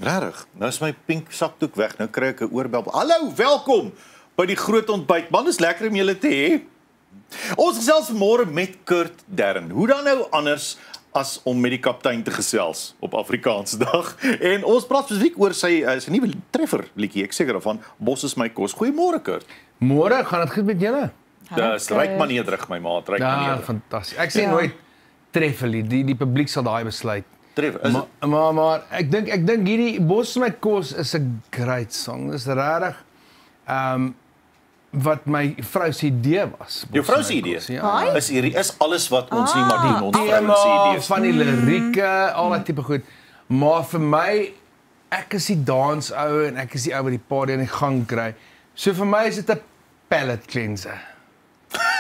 Regtig, nou is my pink sakdoek weg, nou kry ek 'n oorbel. Hallo, welkom by die groot ontbyt. Man, is lekker om julle te hê. Ons gesels vanmôre met Kurt Darren. Hoe dan nou anders as om met die kaptein te gesels op Afrikaansdag. En ons praat spesifiek oor sy nuwe treffer liedjie. Ek seker daarvan, Bos is my kos. Goeiemôre Kurt. Môre, gaan dit goed met julle? Dis ryk maar nederig my maat, ryk maar nederig. Fantasties. Ek sê nooit treffer lied. Die publiek sal daai besluit. Treffer. Maar ek dink hierdie Bos is my kos is 'n great song. Dis regtig wat my vrou se idee was. Jou vrou se idee? Ja. Is alles wat ons nie mag doen, ons vrou se idees. Van die lirieke, al dat tipe goed. Maar vir my, ek is die dansou en ek is die ou wat die party in die gang kry. So vir my is dit 'n palate cleanser.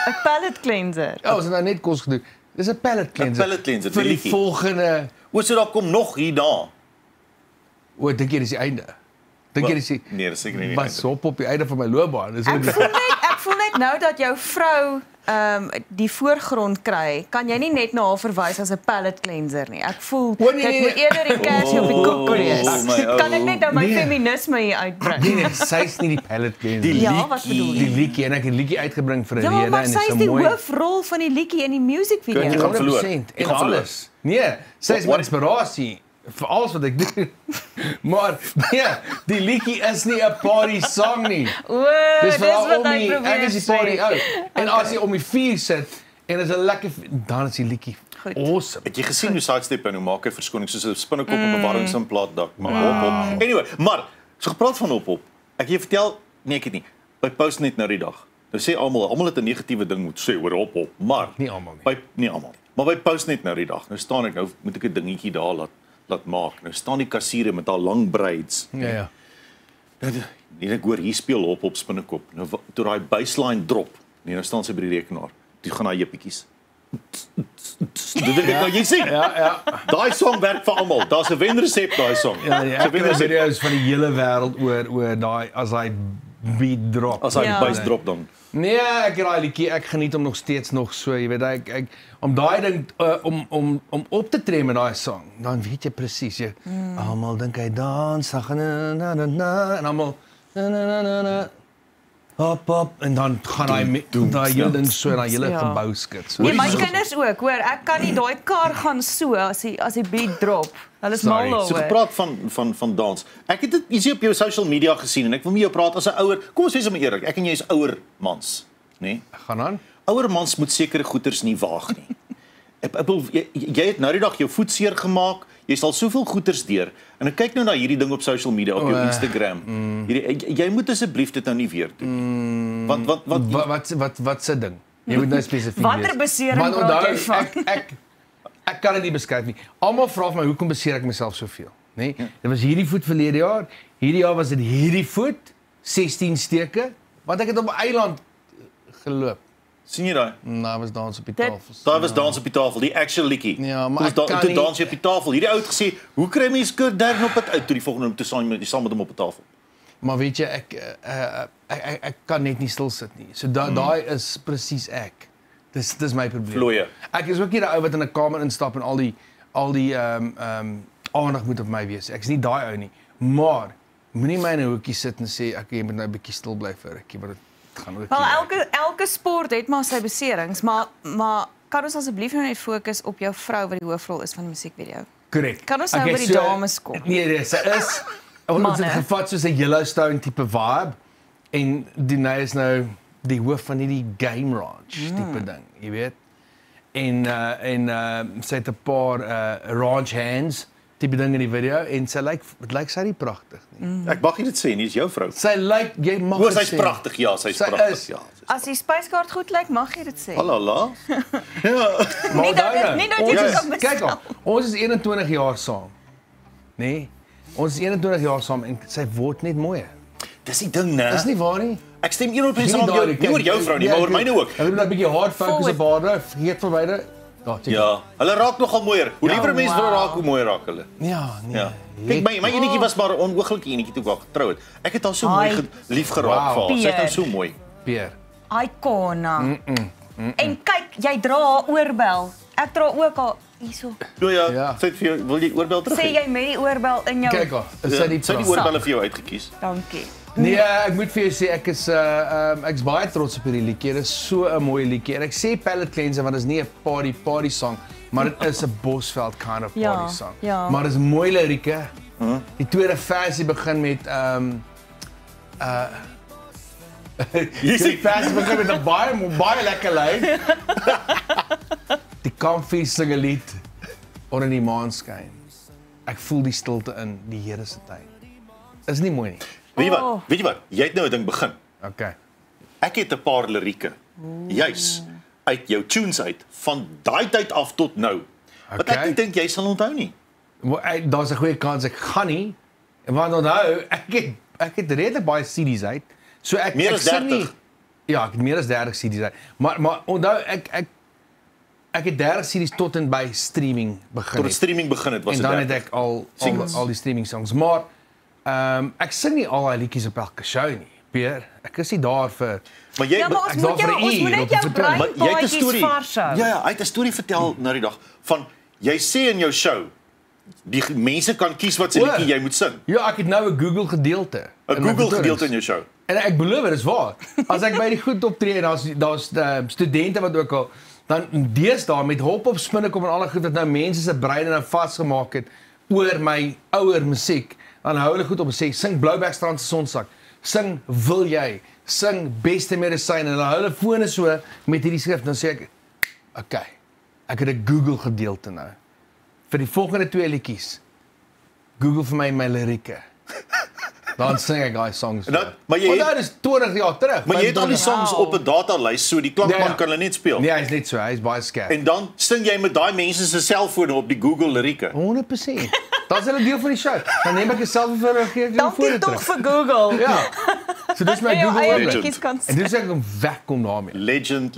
'n palate cleanser. Ja, ons het nou net kos gedoen. Dis 'n palate cleanser. 'n palate cleanser vir die volgende. So daar kom nog hierna. Dink jy dis die einde? Dink jy dis die Nee, dis seker nie die einde. Was op die einde van my loopbaan. Dis Ek voel net nou dat jou vrou die voorgrond kry, kan jy nie net na haar verwys as 'n palate cleanser nie. Ek voel dit moet eerder die kersie op die koek wees. Kan ek net nou my feminisme hier uitbring? Nee, sy's nie die palate cleanser. Die liedjie en ek het 'n liedjie uitgebring vir 'n rede maar en sy is die hoofrol van die liedjie in die musiekvideo. 100% en alles. Nee, sy is my inspirasie vir alles wat ek doen. Maar nee, die liedjie is nie 'n party song nie. Dis wat ek probeer. Ek is die party ou. En as jy om die vuur sit en is 'n lekker dan is die liedjie awesome. Het jy gesien hoe sidestep en hoe maak hy verskoning soos 'n spinnekop op 'n warmingsinplaatdak, maar op. Anyway, maar so gepraat van op. Ek jy vertel, nee ek het nie. By Postnet nou die dag. Nou sê almal het 'n negatiewe ding moet sê oor op, maar nie almal nie. Nie almal. Maar by Postnet nou die dag. Nou staan ek nou moet ek 'n dingetjie daar laat maak. Nou staan die kassiere met haar lang braids. Ja. Nee, ek hoor hier speel op spinnekop. Nou toe daai baseline drop. Nee, nou staan sy by die rekenaar. Toe gaan haar jeppietjies. Dit dink ek nou jy sien. Ja. Daai song werk vir almal. Daar's 'n wenresep daai song. Ja, ek het video's van die hele wêreld oor daai as hy beat drop. As hy die bass drop dan. Nee, ek het daai liedjie, ek geniet hom nog steeds so, jy weet ek om daai ding om op te tree met daai song, dan weet jy presies jy almal dink hy dans, en almal hop en dan gaan hy daai hele ding so en daai hele gebou skud. Nee, my kinders ook, hoor, ek kan nie daai kar gaan so as die beat drop. Hulle is mal daaroor. So gepraat van dans. Ek het dit ietsie op jou social media gesien en ek wil met jou praat as 'n ouer. Kom ons wees maar eerlik. Ek en jy is ouer mans, nê? Nee? Gaan aan. Ouer mans moet sekere goeders nie waag nie. Jy het nou die dag jou voet seer gemaak. Jy sal soveel goeders deur. En ek kyk nou na hierdie ding op social media, op jou Instagram. Jy moet asseblief dit nou nie weer doen. Wat se ding? Jy moet nou spesifiek wees. Watter besering praat jy van? Ek kan dit nie beskryf nie. Almal vra vir my hoekom beseer ek myself soveel, nê? Dit was hierdie voet verlede jaar. Hierdie jaar was dit hierdie voet, 16 steke, want ek het op 'n eiland geloop. Sien jy daai? Nou, was dans op die tafel. Daar was dans op die tafel, die actual liedjie. Ja, maar ek kan nie. Dans jy op die tafel. Hierdie ou het gesê, "Hoe kry mense Kurt Darren op dit uit toe die volgende om te saam met hom op die tafel?" Maar weet jy, ek kan net nie stil sit nie. So daai is presies ek. Dis my probleem. Vloeie. Ek is ook nie die ou wat in 'n kamer instap en al die aandag moet op my wees. Ek is nie daai ou nie. Maar moenie my in 'n hoekie sit en sê ek jy moet nou 'n bietjie stil bly vir rukkie, want dit gaan ook. Wel, elke sport het maar sy beserings, maar kan ons asseblief nou net fokus op jou vrou wat die hoofrol is van die musiekvideo? Korrek. Kan ons nou by die dames kom? Nee, sy is ons het gevat soos 'n Yellowstone tipe vibe en Dinae is nou die hoof van hierdie game ranch tipe ding, jy weet. En sy het 'n paar ranch hands tipe ding in die video en sy lyk sy nie pragtig nie. Ek mag nie dit sê nie, dis jou vrou. Sy lyk jy mag dit sê. Sy's pragtig, ja, sy's pragtig, ja. As die spyskaart goed lyk, mag jy dit sê. Halala. Ja. Nie dat jy kan bestel. Kyk, ons is 21 jaar saam. Nee. Ons is 21 jaar saam en sy word net mooier. Dis die ding, né? Dis nie waar nie. Ek stem 100% saam met jou. Nie oor jou vrou nie, maar oor myne ook. Ek moet 'n bietjie hard fokus op haar, vergeet van myne. Ja, hulle raak nogal mooier. Hoe liewer mense raak, hoe mooier raak hulle. Ja, nee. Kyk, my enetjie was maar 'n onooglike enetjie toe ek getrou het. Ek het haar so mooi lief geraak vir haar. Sy is nou so mooi. Peer. Icona. En kyk, jy dra haar oorbel. Ek dra ook haar. hierso. Ja, sê vir jou, wil jy oorbel terug? Sê jy met die oorbel in jou... Kyk al, is dit die Sy die oorbelle vir jou uitgekies. Dankie. Nee, ek moet vir jou sê ek's baie trots op hierdie liedjie. Dit is so 'n mooi liedjie. En ek sê Palette Cleanser want dit is nie 'n party song, maar dit is 'n Bosveld kind of party song. Ja. Maar dit is mooi lirieke. Die tweede versie begin met die versie begin met 'n baie lekker lyn. Die Comfy sing 'n lied onder die maan skyn. Ek voel die stilte in die Here se tyd. Is nie mooi nie. Weet jy wat? Jy het nou 'n ding begin. Okay. Ek het 'n paar lirieke. Juis uit jou tunes uit van daai tyd af tot nou. Wat ek nie dink jy sal onthou nie. Daar's 'n goeie kans ek gaan nie. Want onthou, ek het redelik baie CD's uit. So ek meer as 30. Nie, ja, ek het meer as 30 CD's uit. Maar onthou ek het 30 CD's tot en by streaming begin. Tot die streaming begin het was dit. En dan het ek al die streaming songs, maar ek sing nie al daai liedjies op elke show nie. Peer, ek is nie daar vir maar jy ons moet net jou breinpaadjies varshou. Ja, hy het 'n storie vertel na die dag van jy sê in jou show die mense kan kies wat se liedjie jy moet sing. Ja, ek het nou 'n Google gedeelte. 'n Google gedeelte in jou show. En ek beloof dit is waar. As ek by die goed optree en daar's studente wat ook al dan deesdae met hop op spinne kom en al die goed wat nou mense se breine nou vasgemaak het oor my ouer musiek, dan hou hulle goed op en sê sing Bloubergstrand se sonsak, sing Wil jy, sing Beste Medisyne en dan hou hulle fone so met hierdie skrif dan sê ek okay, ek het 'n Google gedeelte nou vir die volgende 2 liedjies. Google vir my lirieke. Dan sing ek daai songs. Maar jy het is 20 jaar terug. Maar jy het al die songs op 'n datalys, so die klankman kan hulle net speel. Nee, hy's net so, hy's baie skerp. En dan sing jy met daai mense se selfone op die Google lirieke. 100%. Dit's 'n deel van die show. Dan neem ek dit self vir reageer. Dankie tog vir Google. Ja. So dis my Google Legend. En dis ek om wegkom daarmee. Legend.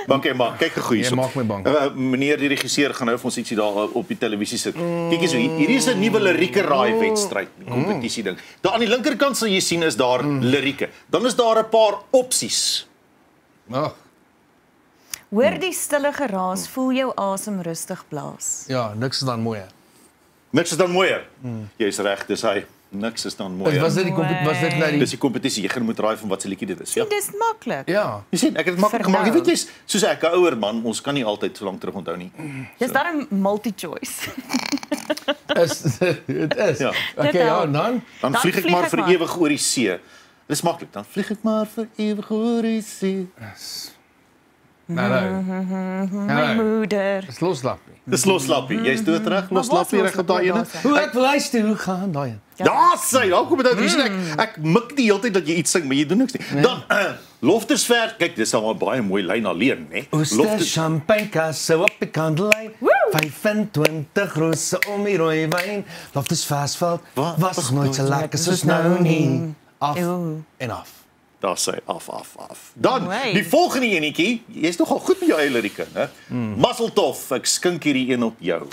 Okay, maar kyk gou hier. Jy maak my bang. Meneer die regisseur gaan nou vir ons ietsie daar op die televisie sit. Kyk hier so, hierdie is 'n nuwe lirieke raai wedstryd, kompetisie ding. Daar aan die linkerkant sal jy sien is daar lirieke. Dan is daar 'n paar opsies. Ag. Hoor die stille geraas, voel jou asem rustig blaas. Ja, niks is dan mooier. Niks is dan mooier. Jy's reg, dis hy. Niks is dan mooier. Was dit nou die Dis die kompetisie. Jy gaan moet raai van wat se liedjie dit is, ja. Dis maklik. Ja. Jy sien, ek het dit maklik gemaak. Jy weet jy's soos ek 'n ouer man, ons kan nie altyd so lank terug onthou nie. Dis dan 'n multi-choice. Dit is. Ja. Okay, ja, dan vlieg ek maar vir ewig oor die see. Dis maklik. Dan vlieg ek maar vir ewig oor die see. My moeder. Dis loslappie. Dis loslappie. Jy's dood reg. Loslappie reg op daai ene. Hoe ek luister, hoe gaan daai een? Ja, sê, dan kom dit uit. Ek mik die hele tyd dat jy iets sing, maar jy doen niks nie. Dan Loftersver, kyk, dis al 'n baie mooi lyn alleen, né? Oester champagne kasse op die kandelyn. 25 rose om die rooi wyn. Loftersversveld was nooit so lekker soos nou nie. Af en af. Daar sê af. Dan die volgende enetjie, jy's nogal goed met jou eie lirieke, né? Musseltof, ek skink hierdie een op jou.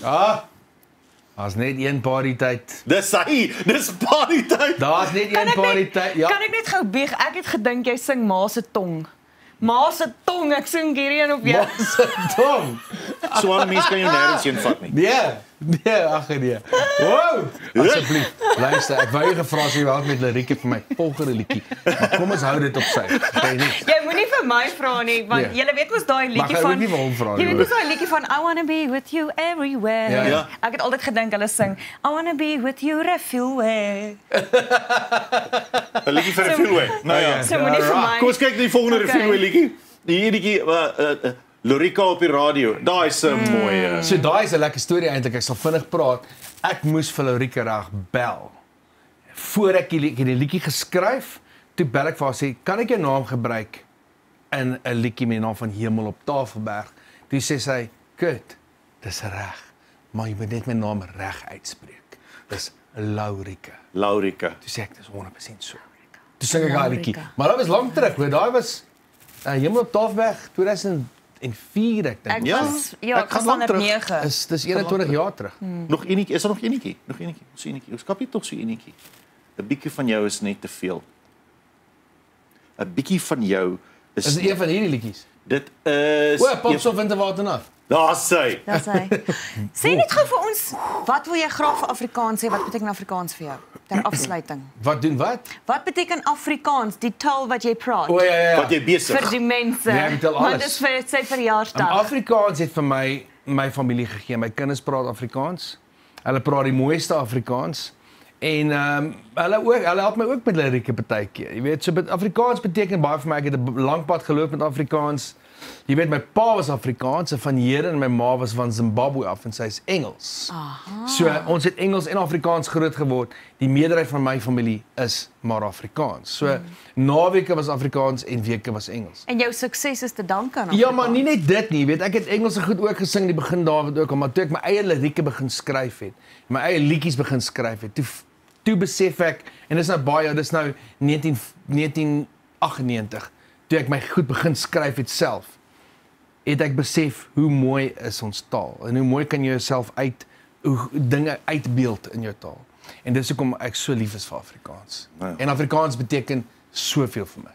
Daar's net een party tyd. Dis party tyd. Daar's net een party tyd. Ja. Kan ek net gou bieg? Ek het gedink jy sing Ma se tong. Ma se tong, ek sing hierdie een op jou. Ma se tong. So 'n mens kan jou nêrens heen vat nie. Nee, ag nee. Wow! Asseblief, luister, ek wou jou gevra as jy wou met lirieke vir my volgende liedjie. Maar kom ons hou dit op sy. Jy moenie vir my vra nie, want jy weet mos daai liedjie van jy weet mos daai liedjie van I wanna be with you everywhere. Ja. Ek het altyd gedink hulle sing I wanna be with you everywhere. 'n liedjie vir 'n Refillway. Nou ja. So moenie vir my. Kom ons kyk na die volgende Refillway liedjie. Die liedjie Lorika op die radio. Daai is 'n mooi. So daai is 'n lekker storie eintlik. Ek sal vinnig praat. Ek moes vir Lorika reg bel. Voor ek die liedjie geskryf, toe bel ek vir haar sê, "Kan ek jou naam gebruik in 'n liedjie met die naam van Hemel op Tafelberg?" Toe sê sy, "Kut, dis reg, maar jy moet net my naam reg uitspreek. Dis Laurika." Toe sê ek, "Dis 100% so." Toe sing ek daai liedjie. Maar dit was lank terug, hoor. Daai was Hemel op Tafelberg 2004 ek dink. Ek gaan lank terug. Dis 21 jaar terug. Nog enetjie, is daar nog enetjie? So enetjie. Ons skap jy tog so enetjie. 'n bietjie van jou is net te veel. 'n bietjie van jou is een van hierdie liedjies. Dit is Popstof Winterwater nat. Daar's sy. Dis hy. Sê net gou vir ons, wat wil jy graag vir Afrikaans sê? Wat beteken Afrikaans vir jou? Ter afsluiting. Wat doen wat? Wat beteken Afrikaans, die taal wat jy praat? O ja. Wat jy besig. Vir die mense. Nee, ek vertel Want alles. dis vir sy verjaarsdag. Afrikaans het vir my familie gegee. My kinders praat Afrikaans. Hulle praat die mooiste Afrikaans. En hulle help my ook met lirieke partykeer. Jy weet, so Afrikaans beteken baie vir my. Ek het 'n lang pad geloop met Afrikaans. Jy weet, my pa was Afrikaans en van Here en my ma was van Zimbabwe af en sy is Engels. Aha. So ons het Engels en Afrikaans groot geword. Die meerderheid van my familie is maar Afrikaans. So naweke was Afrikaans en weke was Engels. En jou sukses is te danke aan Ja, maar nie net dit nie, weet ek het Engelse goed ook gesing in die begin David ook, maar toe ek my eie lirieke begin skryf het, my eie liedjies begin skryf het, toe besef ek en dis nou baie, dis nou 1998, toe ek my goed begin skryf het self, het ek besef hoe mooi is ons taal en hoe mooi kan jy jouself dinge uitbeeld in jou taal. En dis hoekom ek so lief is vir Afrikaans. Ja. En Afrikaans beteken soveel vir my.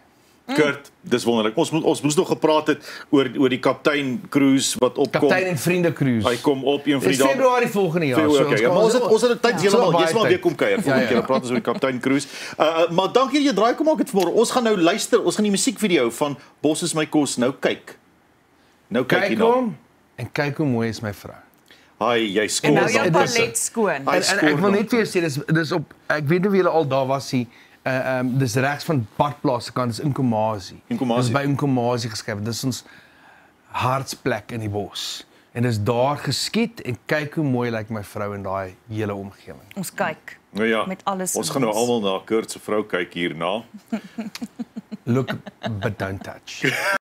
Kurt, dis wonderlik. Ons moes nog gepraat het oor die kaptein cruise wat opkom. Kaptein en vriende cruise. Hy kom op een van Dis die dae. Februarie volgende jaar. Okay. Maar ons het tyd heeltemal, jy's maar weer kom kuier. Volgende keer praat ons oor die kaptein cruise. Maar dankie dat jy draai kom maak het vanmôre. Ons gaan nou luister, ons gaan die musiekvideo van Bos is my kos nou kyk. Nou kyk Kyk hom en kyk hoe mooi is my vrou. Haai, jy skoon. En nou jou Dis- palet skoon. Hy En ek wil net vir jou sê dis op ek weet nie of julle al daar was nie. Dis regs van Badplaas se kant, dis in Nkomazi. Nkomazi. Dis by Nkomazi geskryf. Dis ons hartsplek in die bos. En dis daar geskied en kyk hoe mooi lyk my vrou in daai hele omgewing. Ons kyk. Nou ja, Met alles ons in gaan nou ons. almal na Kurt se vrou kyk hierna. Look but don't touch.